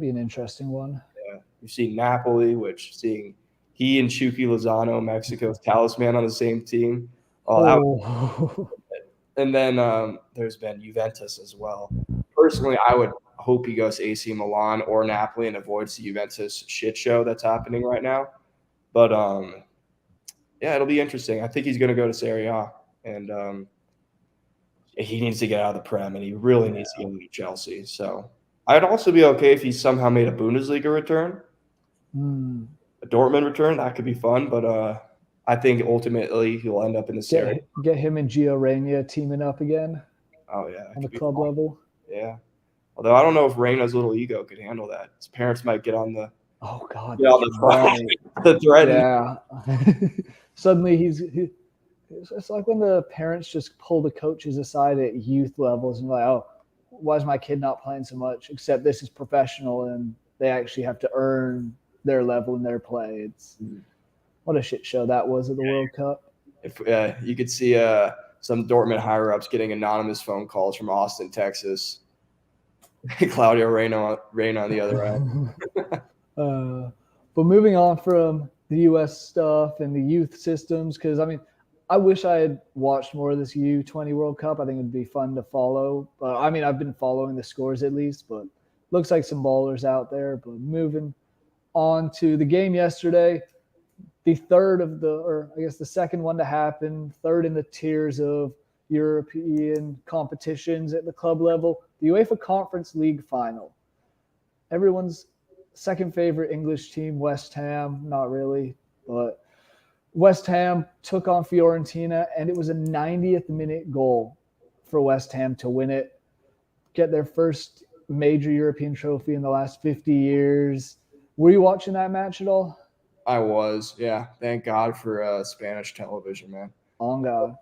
an interesting one. Yeah. You've seen Napoli, which seeing he and Chucky Lozano, Mexico's talisman, on the same team. And then there's been Juventus as well. Personally, I would hope he goes to AC Milan or Napoli and avoids the Juventus shit show that's happening right now. But yeah, it'll be interesting. I think he's going to go to Serie A, and he needs to get out of the Prem, and he really needs to go to Chelsea. So I'd also be okay if he somehow made a Bundesliga return, a Dortmund return. That could be fun, but I think ultimately he'll end up in the Serie A. Get him and Gio Reyna teaming up again. Oh yeah, on the club level. Yeah. Although I don't know if Reyna's little ego could handle that. His parents might get on the the thread. Yeah. Suddenly it's like when the parents just pull the coaches aside at youth levels and like, oh, why is my kid not playing so much? Except this is professional and they actually have to earn their level in their play. It's what a shit show that was at the World Cup. If you could see some Dortmund higher ups getting anonymous phone calls from Austin, Texas. Claudio Reyna on the other end. But moving on from the U.S. stuff and the youth systems, because I mean, I wish I had watched more of this U20 World Cup. I think it'd be fun to follow. But I mean, I've been following the scores at least, but looks like some ballers out there. But moving on to the game yesterday, the second one to happen, third in the tiers of European competitions at the club level, the UEFA Conference League final. Everyone's second favorite English team, West Ham, not really, but West Ham took on Fiorentina, and it was a 90th minute goal for West Ham to win it, get their first major European trophy in the last 50 years. Were you watching that match at all? I was, yeah. Thank God for Spanish television, man. On God.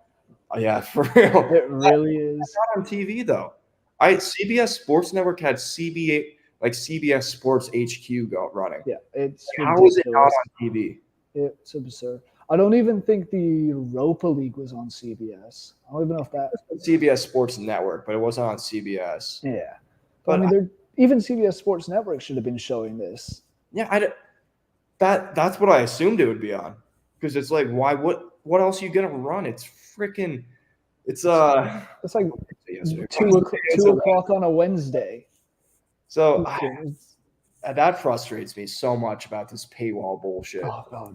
Oh, yeah, for real. It really is. It's not on TV though. CBS Sports Network had CBS Sports HQ running. Yeah, it's how is it not on TV? It's absurd. I don't even think the Europa League was on CBS. I don't even know if that CBS Sports Network, but it wasn't on CBS. Yeah, but I mean, even CBS Sports Network should have been showing this. Yeah, that's what I assumed it would be on, because it's like, why? What else are you gonna run? It's freaking. It's like 2 o'clock on a Wednesday. So that frustrates me so much about this paywall bullshit. Oh God,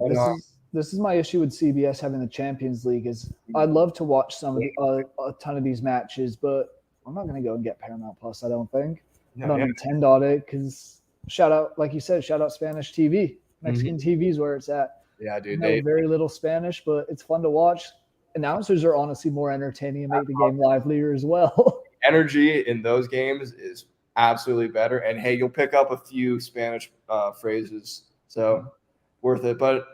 this is my issue with CBS having the Champions League. Is I'd love to watch a ton of these matches, but I'm not going to go and get Paramount Plus. I don't think. I don't intend on it because shout out, like you said, shout out Spanish TV. Mexican TV is where it's at. Yeah, I dude. know very little Spanish, but it's fun to watch. Announcers are honestly more entertaining and make the game livelier as well. Energy in those games is absolutely better. And hey, you'll pick up a few Spanish phrases, so worth it. But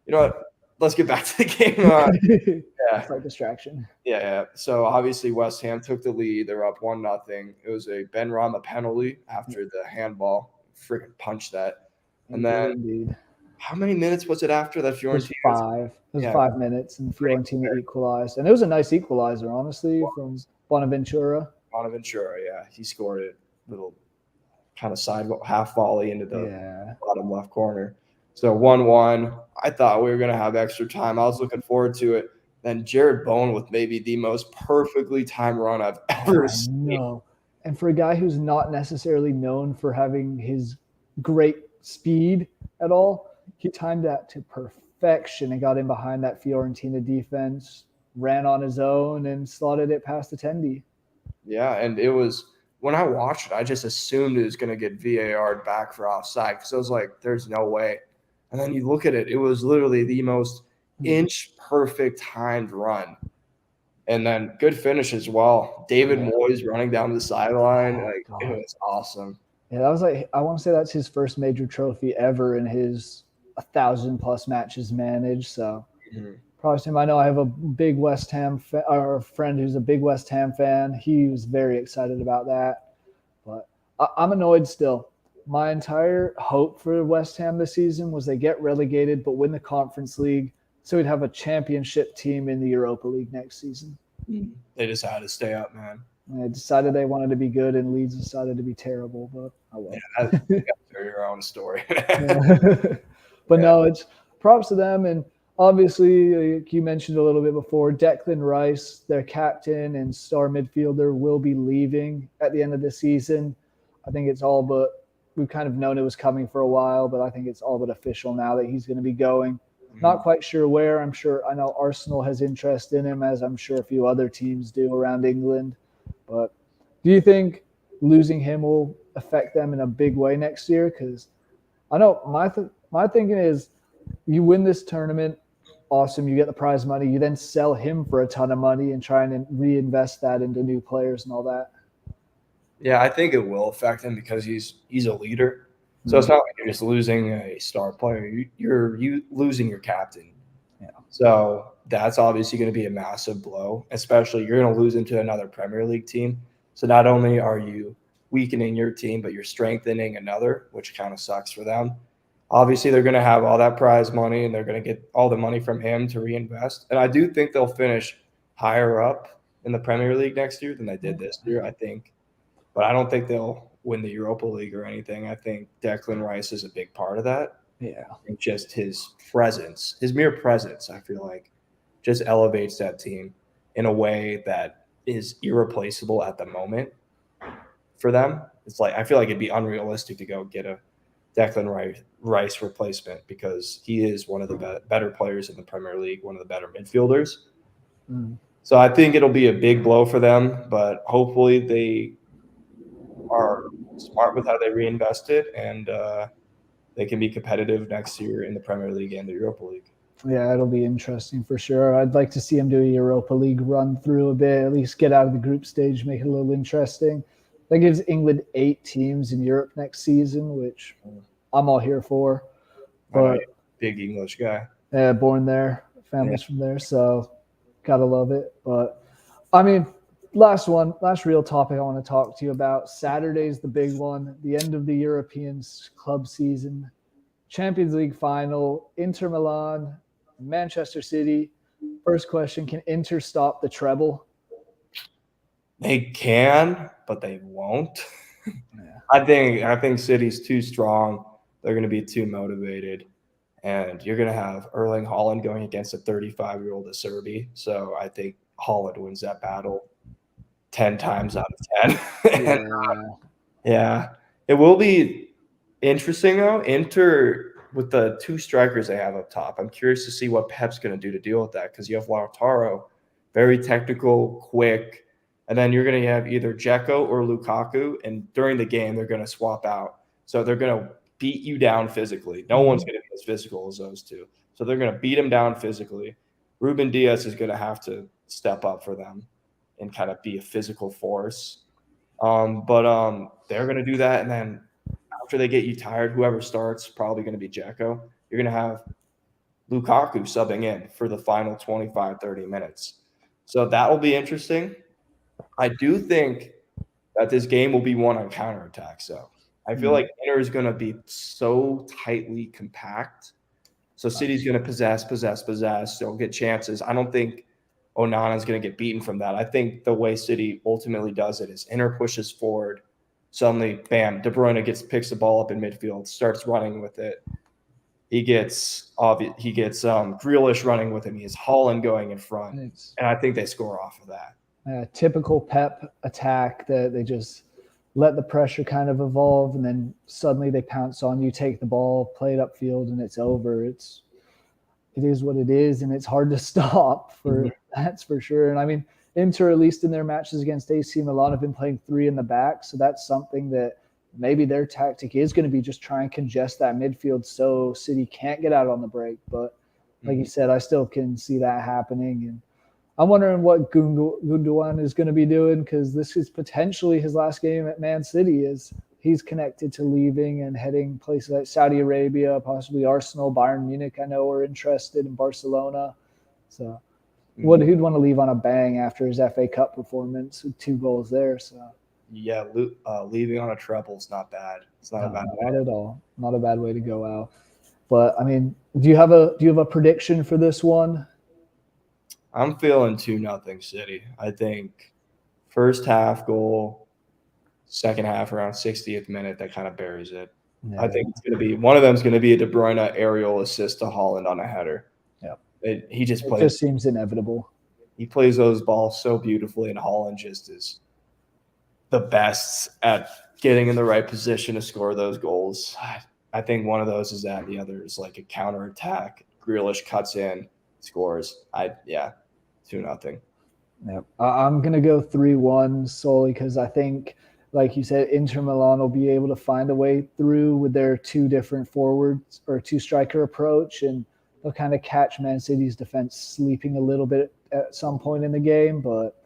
you know what? Let's get back to the game. Yeah, Slight distraction. yeah. So obviously West Ham took the lead. They're up 1-0. It was a Ben Rama penalty after the handball. Freaking punched that. And then Indeed. how many minutes was it after that It was Fiorentina? 5. It was 5 minutes, and Fiorentina equalized. And it was a nice equalizer, honestly, from Bonaventura. Bonaventura, yeah. He scored it. Little kind of side half volley into the bottom left corner. So 1-1. I thought we were going to have extra time. I was looking forward to it. Then Jared Bowen with maybe the most perfectly timed run I've ever seen. No. And for a guy who's not necessarily known for having his great speed at all, he timed that to perfection and got in behind that Fiorentina defense, ran on his own, and slotted it past Attendee. Yeah, and it was when I watched it, I just assumed it was going to get VAR'd back for offside because I was like, there's no way. And then you look at it, it was literally the most inch perfect timed run. And then good finish as well. David Moyes running down the sideline. It was awesome. Yeah, that was I want to say that's his first major trophy ever in his 1,000+ matches managed. So props to him. I know I have a big West Ham or a friend who's a big West Ham fan. He was very excited about that. But I'm annoyed still. My entire hope for West Ham this season was they get relegated but win the Conference League so we'd have a championship team in the Europa League next season. They decided to stay up, man. They decided they wanted to be good, and Leeds decided to be terrible. But oh well. Yeah, that's your own story. But no, it's props to them. And obviously, like you mentioned a little bit before, Declan Rice, their captain and star midfielder, will be leaving at the end of the season. I think it's all but we've kind of known it was coming for a while, but I think it's all but official now that he's going to be going. Not quite sure where. I know Arsenal has interest in him, as I'm sure a few other teams do around England. But do you think losing him will affect them in a big way next year? Because I know my thinking is you win this tournament, awesome, you get the prize money, you then sell him for a ton of money and try and reinvest that into new players and all that. Yeah, I think it will affect him because he's a leader. So it's not like you're just losing a star player. You're losing your captain. Yeah. So that's obviously going to be a massive blow, especially you're going to lose into another Premier League team. So not only are you weakening your team, but you're strengthening another, which kind of sucks for them. Obviously, they're going to have all that prize money, and they're going to get all the money from him to reinvest. And I do think they'll finish higher up in the Premier League next year than they did this year, I think. But I don't think they'll win the Europa League or anything. I think Declan Rice is a big part of that. Yeah. And just his presence, his mere presence, I feel like just elevates that team in a way that is irreplaceable at the moment for them. It's like I feel like it'd be unrealistic to go get a Declan Rice replacement because he is one of the better players in the Premier League, one of the better midfielders. So I think it'll be a big blow for them, but hopefully they are smart with how they reinvest it, and they can be competitive next year in the Premier League and the Europa League. Yeah, it'll be interesting for sure. I'd like to see him do a Europa League run through a bit, at least get out of the group stage, make it a little interesting. That gives England 8 teams in Europe next season, which I'm all here for. But big English guy. Yeah, born there, family's from there, so gotta love it. But I mean, last real topic I want to talk to you about. Saturday's the big one, the end of the European club season. Champions League final, Inter Milan, Manchester City. First question, can Inter stop the treble? They can, but they won't. I think City's too strong. They're going to be too motivated. And you're going to have Erling Haaland going against a 35-year-old Acerbi. So I think Haaland wins that battle 10 times out of 10. Yeah. It will be interesting, though. Inter, with the 2 strikers they have up top, I'm curious to see what Pep's going to do to deal with that because you have Lautaro, very technical, quick, and then you're going to have either Dzeko or Lukaku, and during the game, they're going to swap out. So they're going to beat you down physically. No one's going to be as physical as those two. So they're going to beat him down physically. Ruben Diaz is going to have to step up for them and kind of be a physical force. But they're going to do that. And then after they get you tired, whoever starts, probably going to be Dzeko. You're going to have Lukaku subbing in for the final 25, 30 minutes. So that will be interesting. I do think that this game will be won on counterattacks, though. I feel like Inter is going to be so tightly compact. So City's going to possess. They'll get chances. I don't think Onana is going to get beaten from that. I think the way City ultimately does it is Inter pushes forward. Suddenly, bam, De Bruyne picks the ball up in midfield, starts running with it. He gets Grealish running with him. He has Haaland going in front. And I think they score off of that. Typical Pep attack that they just let the pressure kind of evolve, and then suddenly they pounce on you, take the ball, play it upfield, and it's over. It is what it is, and it's hard to stop. That's for sure. And I mean, Inter, at least in their matches against AC Milan, have been playing three in the back, so that's something that maybe their tactic is going to be, just try and congest that midfield so City can't get out on the break. But like you said, I still can see that happening, and I'm wondering what Gundogan is going to be doing, because this is potentially his last game at Man City, as he's connected to leaving and heading places like Saudi Arabia, possibly Arsenal, Bayern Munich. I know are interested in Barcelona. So who'd want to leave on a bang after his FA Cup performance with 2 goals there? So yeah, leaving on a treble is not bad. It's not a bad way. Not at all. Not a bad way to go out. But I mean, do you have a prediction for this one? I'm feeling 2-0 City. I think first half goal, second half around 60th minute, that kind of buries it. Yeah. I think it's going to be one of them is going to be a De Bruyne aerial assist to Haaland on a header. Yeah, it just seems inevitable. He plays those balls so beautifully, and Haaland just is the best at getting in the right position to score those goals. I think one of those is that, the other is like a counterattack. Grealish cuts in, scores. 2-0. Yep. I'm going to go 3-1 solely because I think, like you said, Inter Milan will be able to find a way through with their 2 different forwards or 2 striker approach, and they'll kind of catch Man City's defense sleeping a little bit at some point in the game. But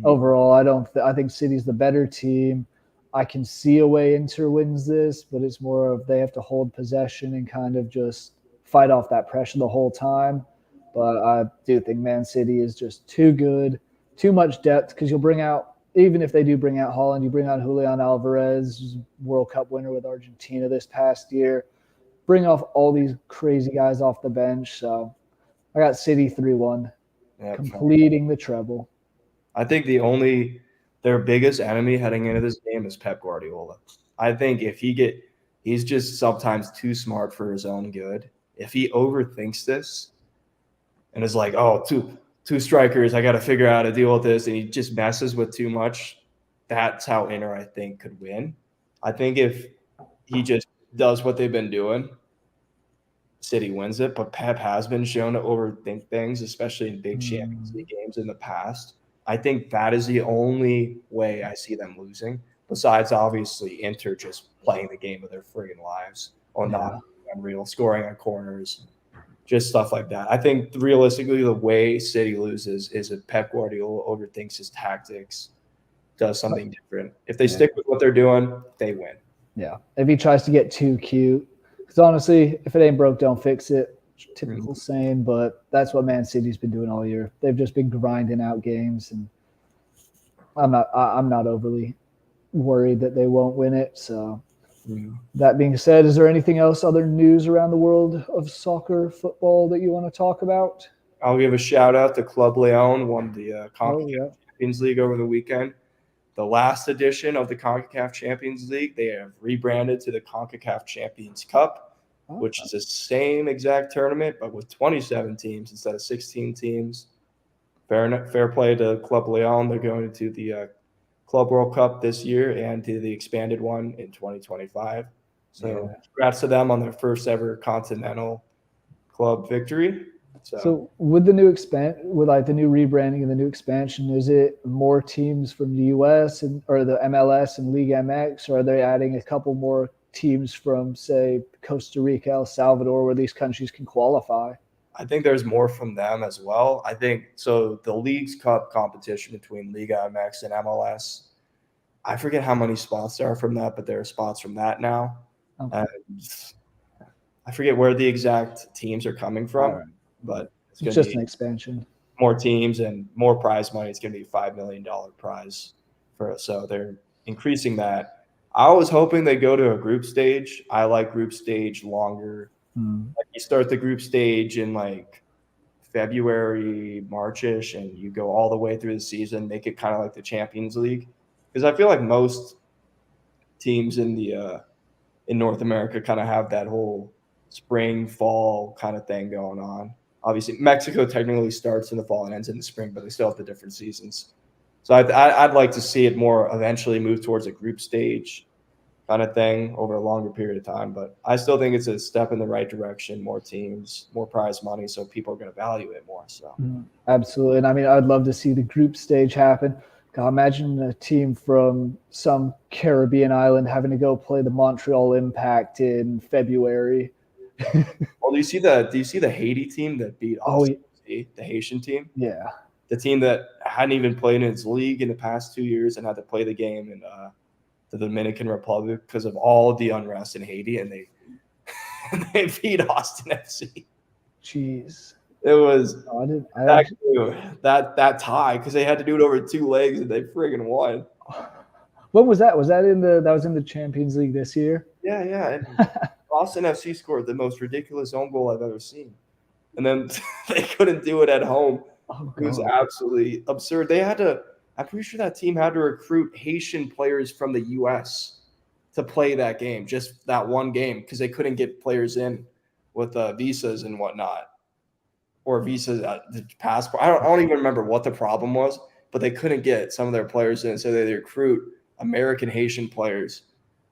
overall, I think City's the better team. I can see a way Inter wins this, but it's more of they have to hold possession and kind of just fight off that pressure the whole time. But I do think Man City is just too good, too much depth, because you'll bring out, even if they do bring out Haaland, you bring out Julian Alvarez, World Cup winner with Argentina this past year. Bring off all these crazy guys off the bench. So I got City 3-1, completing the treble. I think their biggest enemy heading into this game is Pep Guardiola. I think he's just sometimes too smart for his own good. If he overthinks this and is like, oh, two strikers, I got to figure out how to deal with this, and he just messes with too much, that's how Inter, I think, could win. I think if he just does what they've been doing, City wins it. But Pep has been shown to overthink things, especially in big Champions League games in the past. I think that is the only way I see them losing, besides obviously Inter just playing the game of their friggin' lives, or not unreal, scoring on corners, just stuff like that. I think realistically the way City loses is if Pep Guardiola overthinks his tactics, does something different. If they stick with what they're doing, they win. Yeah. If he tries to get too cute, because honestly, if it ain't broke, don't fix it. Typical saying, but that's what Man City's been doing all year. They've just been grinding out games, and I'm not overly worried that they won't win it. So that being said, is there anything else, other news around the world of soccer, football that you want to talk about? I'll give a shout out to Club Leon, won the CONCACAF Champions League over the weekend. The last edition of the CONCACAF Champions League, they have rebranded to the CONCACAF Champions Cup, which is the same exact tournament, but with 27 teams instead of 16 teams. Fair play to Club Leon. They're going to the Club World Cup this year and to the expanded one in 2025. So congrats to them on their first ever continental club victory. So with the new with like the new rebranding and the new expansion, is it more teams from the US or the MLS and League MX, or are they adding a couple more teams from, say, Costa Rica, El Salvador, where these countries can qualify? I think there's more from them as well. I think so. The Leagues Cup competition between Liga MX and MLS, I forget how many spots there are from that, but there are spots from that now. Okay. And I forget where the exact teams are coming from, All right. but It's going to just be an expansion. more teams and more prize money. It's going to be a $5 million prize for us. So they're increasing that. I was hoping they go to a group stage. I like group stage longer. Like you start the group stage in like February, March-ish, and you go all the way through the season, make it kind of like the Champions League. Because I feel like most teams in the in North America kind of have that whole spring, fall kind of thing going on. Obviously, Mexico technically starts in the fall and ends in the spring, but they still have the different seasons. So I'd like to see it more eventually move towards a group stage kind of thing over a longer period of time. But I still think it's a step in the right direction. More teams, more prize money, so people are going to value it more. So Absolutely. And I mean, I'd love to see the group stage happen. God, imagine a team from some Caribbean island having to go play the Montreal Impact in February. Well, do you see the Haiti team that beat us? The Haitian team? Yeah. The team that hadn't even played in its league in the past 2 years and had to play the game in the Dominican Republic because of all of the unrest in Haiti, and they beat Austin FC. Jeez. It was actually that tie because they had to do it over 2 legs and they friggin' won. When was that? Was that in the Champions League this year? Yeah. And Austin FC scored the most ridiculous own goal I've ever seen. And then they couldn't do it at home. It was absolutely absurd. I'm pretty sure that team had to recruit Haitian players from the U.S. to play that game, just that one game, because they couldn't get players in with visas and whatnot, or visas, the passport. I don't even remember what the problem was, but they couldn't get some of their players in, so they recruit American Haitian players.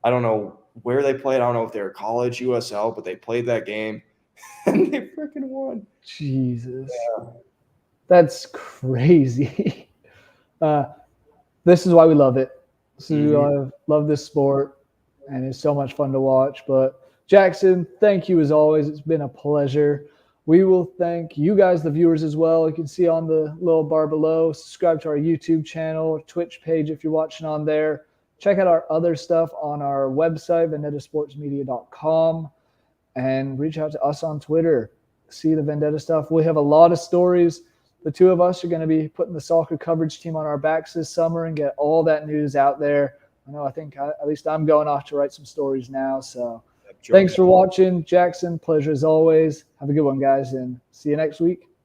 I don't know where they played. I don't know if they were college USL, but they played that game, and they freaking won. Jesus. Yeah. That's crazy. This is why we love it. This is why I love this sport, and it's so much fun to watch. But Jackson, thank you as always. It's been a pleasure. We will thank you guys, the viewers, as well. You can see on the little bar below. Subscribe to our YouTube channel, Twitch page if you're watching on there. Check out our other stuff on our website, vendettasportsmedia.com, and reach out to us on Twitter. See the Vendetta stuff. We have a lot of stories. The two of us are going to be putting the soccer coverage team on our backs this summer and get all that news out there. I think at least I'm going off to write some stories now. So thanks for watching, Jackson. Pleasure as always. Have a good one, guys, and see you next week.